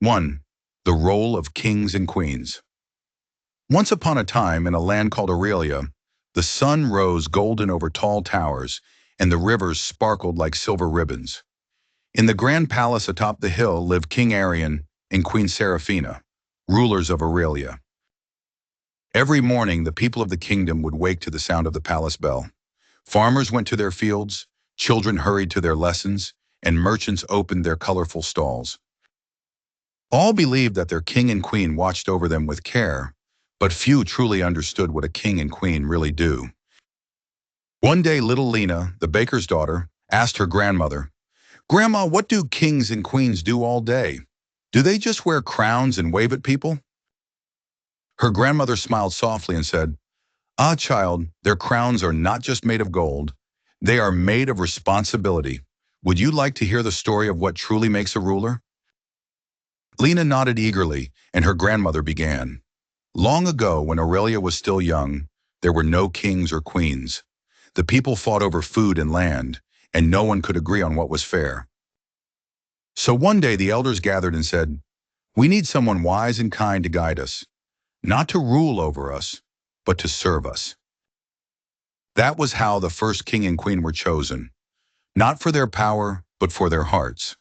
1. The role of kings and queens. Once upon a time, in a land called Aurelia, the sun rose golden over tall towers, and the rivers sparkled like silver ribbons. In the grand palace atop the hill lived King Arion and Queen Seraphina, rulers of Aurelia. Every morning, the people of the kingdom would wake to the sound of the palace bell. Farmers went to their fields, children hurried to their lessons, and merchants opened their colorful stalls. All believed that their king and queen watched over them with care, but few truly understood what a king and queen really do. One day, little Lena, the baker's daughter, asked her grandmother, "Grandma, what do kings and queens do all day? Do they just wear crowns and wave at people?" Her grandmother smiled softly and said, "Ah, child, their crowns are not just made of gold. They are made of responsibility. Would you like to hear the story of what truly makes a ruler?" Lena nodded eagerly, and her grandmother began. Long ago, when Aurelia was still young, there were no kings or queens. The people fought over food and land, and no one could agree on what was fair. So one day the elders gathered and said, "We need someone wise and kind to guide us, not to rule over us, but to serve us." That was how the first king and queen were chosen, not for their power, but for their hearts.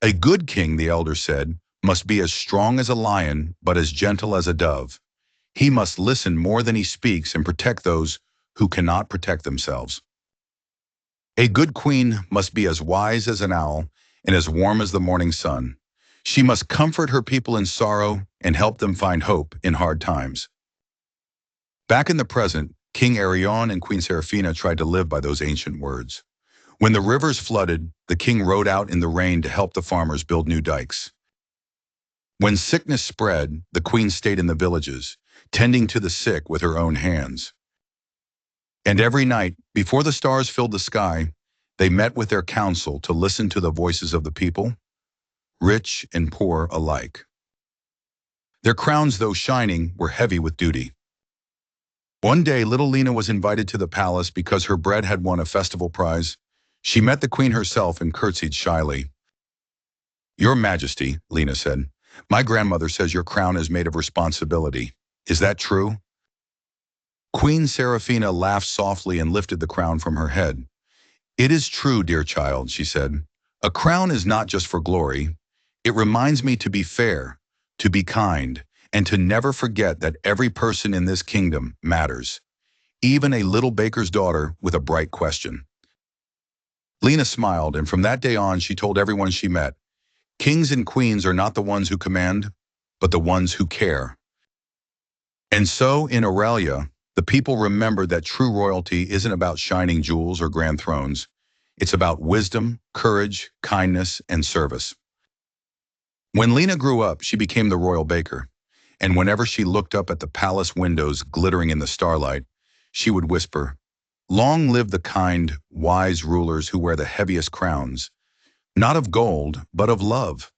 A good king, the elders said, must be as strong as a lion, but as gentle as a dove. He must listen more than he speaks and protect those who cannot protect themselves. A good queen must be as wise as an owl and as warm as the morning sun. She must comfort her people in sorrow and help them find hope in hard times. Back in the present, King Arion and Queen Seraphina tried to live by those ancient words. When the rivers flooded, the king rode out in the rain to help the farmers build new dikes. When sickness spread, the queen stayed in the villages, tending to the sick with her own hands. And every night, before the stars filled the sky, they met with their council to listen to the voices of the people, rich and poor alike. Their crowns, though shining, were heavy with duty. One day, little Lena was invited to the palace because her bread had won a festival prize. She met the queen herself and curtsied shyly. "Your Majesty," Lena said, "my grandmother says your crown is made of responsibility. Is that true?" Queen Seraphina laughed softly and lifted the crown from her head. "It is true, dear child," she said. "A crown is not just for glory. It reminds me to be fair, to be kind, and to never forget that every person in this kingdom matters, even a little baker's daughter with a bright question." Lena smiled, and from that day on she told everyone she met, "Kings and queens are not the ones who command, but the ones who care." And so, in Aurelia, the people remembered that true royalty isn't about shining jewels or grand thrones. It's about wisdom, courage, kindness, and service. When Lena grew up, she became the royal baker, and whenever she looked up at the palace windows glittering in the starlight, she would whisper, "Long live the kind, wise rulers who wear the heaviest crowns, not of gold, but of love."